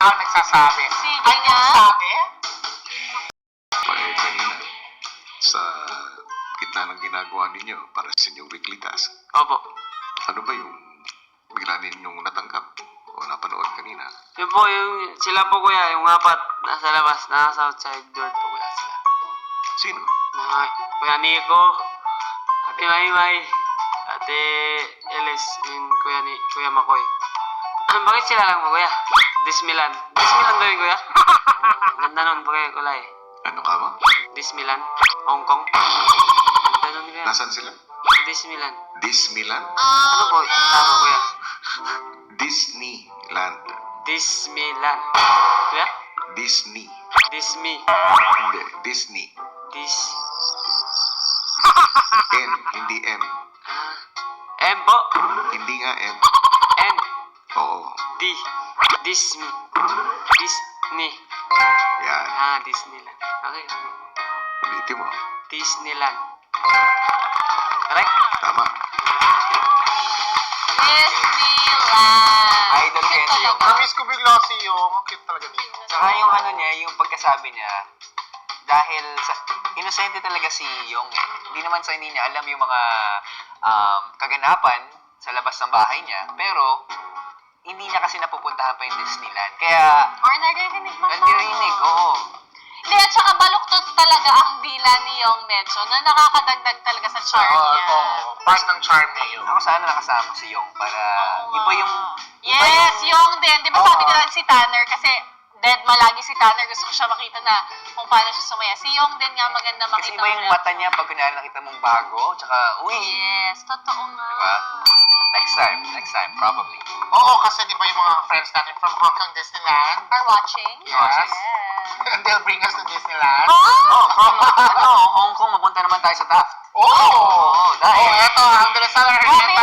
Ikaw nagsasabi. Sige Ano nga. sabi? Kanina, sa gitna ng ginagawa ninyo para sa inyong weeklitas, Opo. ano ba yung bigla ninyong natanggap o napanood kanina? Yun po, yung sila po kuya, yung apat, nasa labas, nasa outside door po kuya sila. Sino? Kuya Nico, Ate Maymay, Ate Elis, and Kuya Makoy. Bakit sila lang po kuya? Dismilan. Dismilan daw yun kuya? Ganda nun po kuya kulay. Ano ka ba? Dismilan, Hong Kong. Ganda nun kuya. Nasaan sila? Dismilan. Disneyland? Ano po? Tama kuya. Disneyland. Dismilan. Kuya? Disney. Dismi. Hindi, Disney. Dis... N, hindi M. M po. Hindi nga M. N. Oo. D. Dismi. Disney. Yan. Disneyland. Okay. Ulitin mo. Disneyland. Correct? Tama. Disneyland. Idol ko yan si Yung. Namiss ko bigla si Yung. Ang cute talaga ni Yung. Saka yung ano niya, yung pagkasabi niya, dahil sa inosente talaga si Yung eh. Hindi naman sa hindi niya alam yung mga kaganapan sa labas ng bahay niya, pero hindi niya kasi napupuntahan pa yung Disneyland. Kaya, Or naririnig mo nandirinig, oo. Hindi, at saka baluktot talaga ang dila ni Yong Medyo na nakakadagdag talaga sa charm niya. Oo. Part ng charm niya Yung. Ako sana nakasama si Yung para iba yung... Yes, Yong din. Di ba Oo. sabi ko lang si Tanner kasi dead malagi si Tanner. Gusto ko siya makita na kung paano siya sumaya. Si Yong din nga maganda Kasi makita iba yung mata niya pag kunwari nakita mong bago, tsaka, uy, Yes, totoo nga. Diba? Next time, probably. Oo, kasi di ba yung mga friends natin from Hong Kong Disneyland? Are watching? Yes. Yes. And they'll bring us to Disneyland. Oh! From, Hong Kong, mapunta naman tayo sa Taft. Oh! Oo, dahil. Oh, eto, ang dalasal Grabe yung